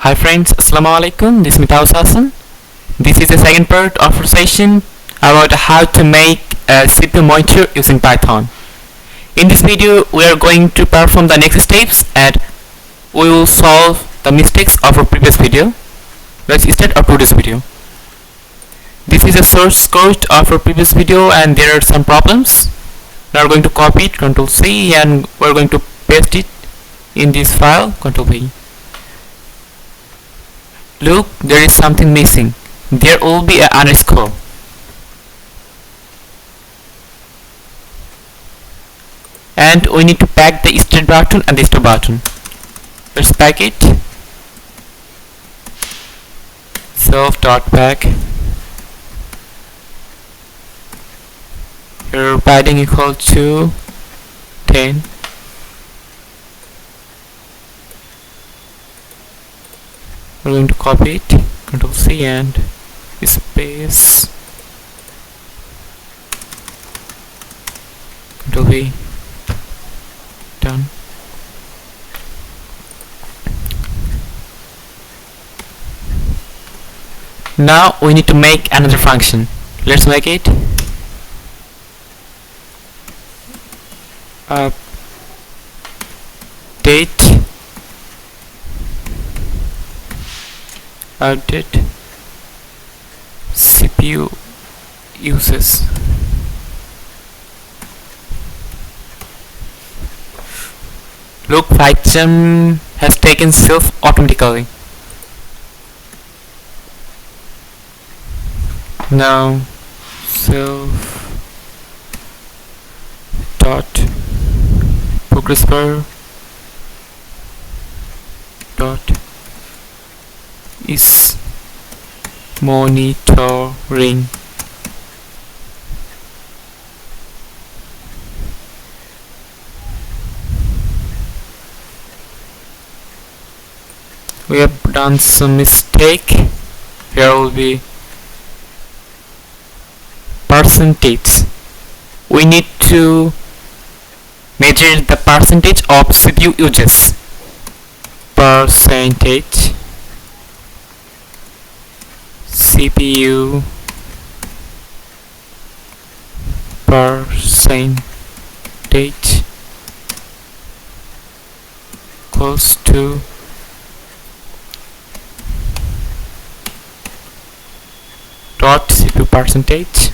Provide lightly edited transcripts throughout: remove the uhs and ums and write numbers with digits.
Hi friends, Assalamu alaikum. This is Mitaus Hassan. This is the second part of our session about how to make a CPU monitor using Python. In this video, we are going to perform the next steps and we will solve the mistakes of our previous video. Let's start our today's video. This is a source code of our previous video and there are some problems. Now we're going to copy it, Ctrl C, and we're going to paste it in this file, Ctrl V. Look, there is something missing. There will be an underscore. And we need to pack the start button and the stop button. Let's pack it. Self.pack. Here padding equal to 10. We're going to copy it, Ctrl C and space, Ctrl V, done. Now we need to make another function. Let's make it. Update CPU uses. Look, function has taken self automatically. Now self dot progress bar dot is monitoring. We have done some mistake. Here will be percentage. We need to measure the percentage of CPU uses. Percentage CPU percentage equals to dot CPU percentage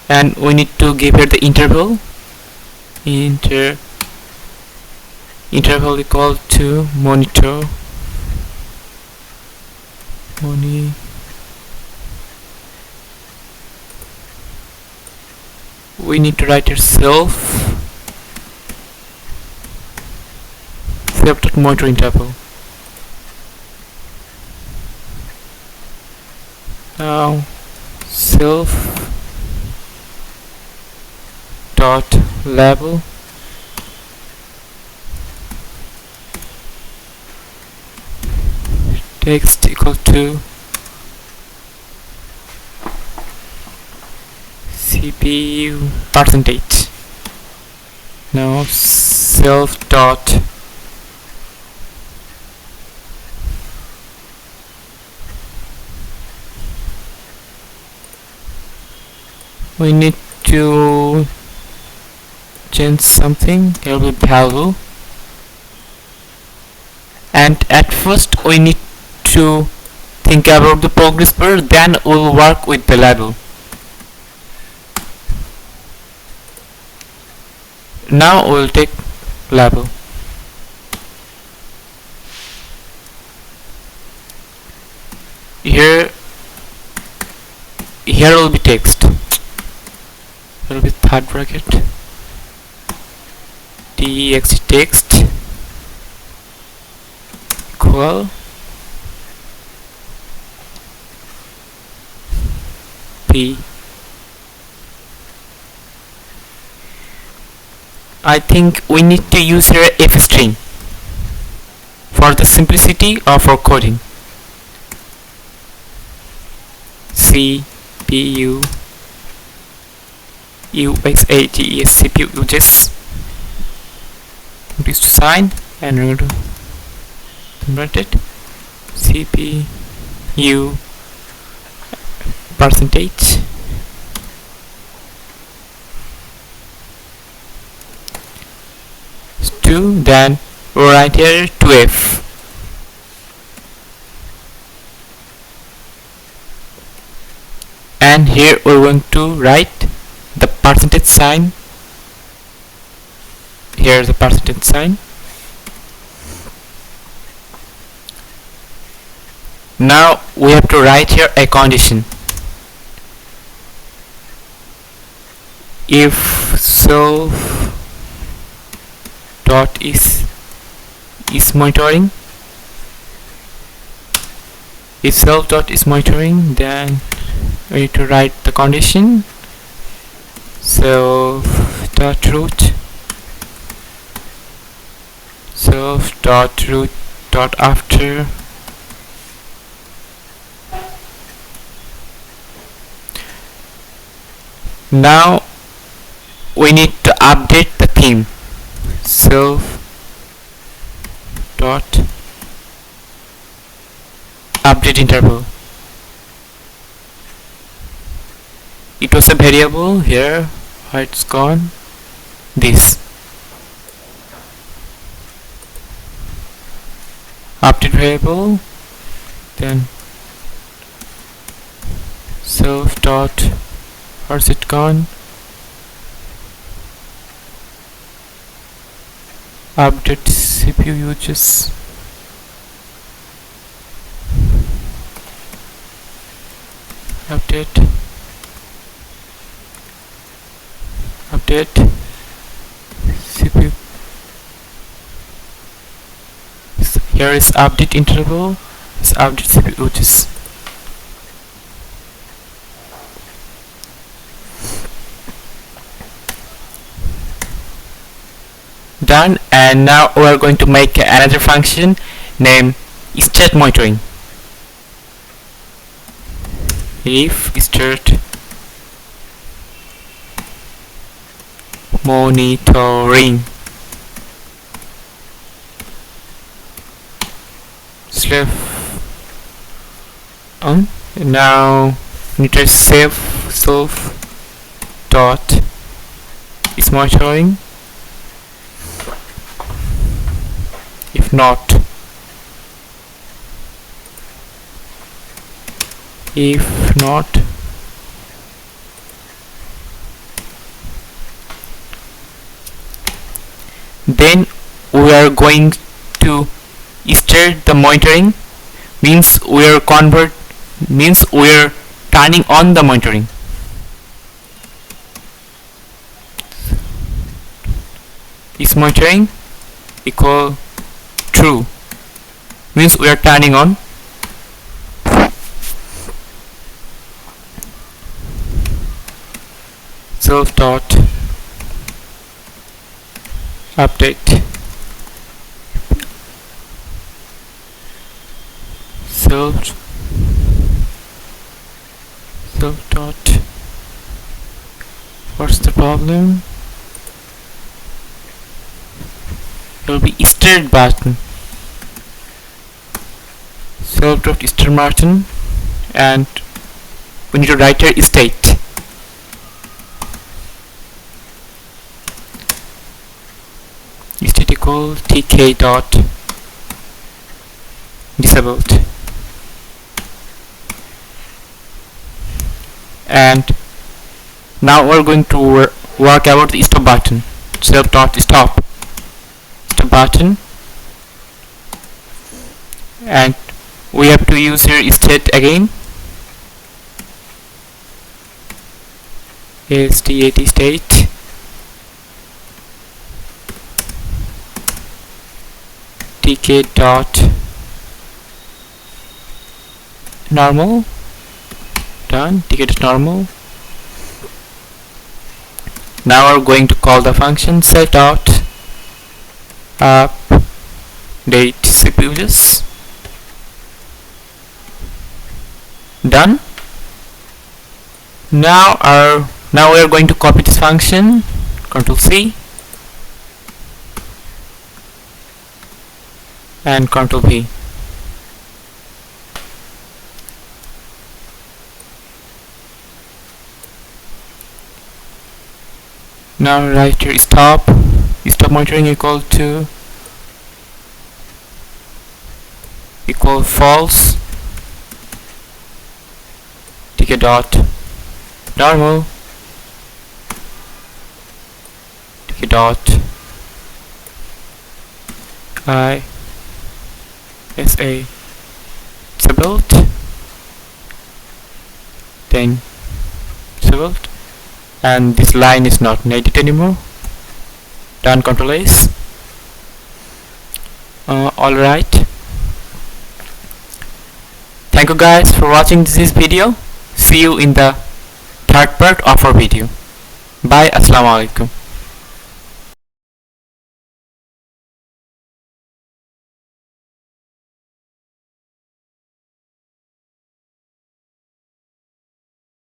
and we need to give here the interval interval equal to monitor we need to write itself monitor interval. Now self dot label text equal to CPU percentage. Now self dot we need to change something. Here will be value, and at first we need to think about the progress bar, then we will work with the label. Now we will take label. Here will be text. There will be third bracket text equal P. I think we need to use here F string for the simplicity of our coding. CPU UXAGES CPU uses is to sign, and we're going to convert it CPU percentage to, then we'll write here 2F. And here we're going to write the percentage sign. Here's the percentage sign. Now we have to write here a condition. If self dot is monitoring, if self dot is monitoring, then we need to write the condition self dot root dot after now we need to update the theme self dot update interval. It was a variable here, where it's gone, this update variable, then self dot, where's it gone, update CPU uses update CPU. Here is update interval, is update CPU uses. Done. And now we are going to make another function named state monitoring. If state monitoring slave on, now we need to save self dot is monitoring. If not, then we are going to start the monitoring, means we are turning on the monitoring. Is monitoring equal true, means we are turning on. Self dot update self dot, what's the problem? There will be start button, self dot start button, and we need to write here state. State equal tk dot disabled, and now we're going to work about the stop button. Self dot stop button, and we have to use here state again. State tk dot normal. Done. Tk dot normal. Now we're going to call the function set dot update CPU uses. Done. Now we are going to copy this function. Ctrl C. and Ctrl V. Now write here stop monitoring equal false. Take a dot normal. Take a dot ISA disabled, then disabled, and this line is not needed anymore. Done. Ctrl S. Alright, thank you guys for watching this video. See you in the third part of our video. Bye. Assalamu alaikum.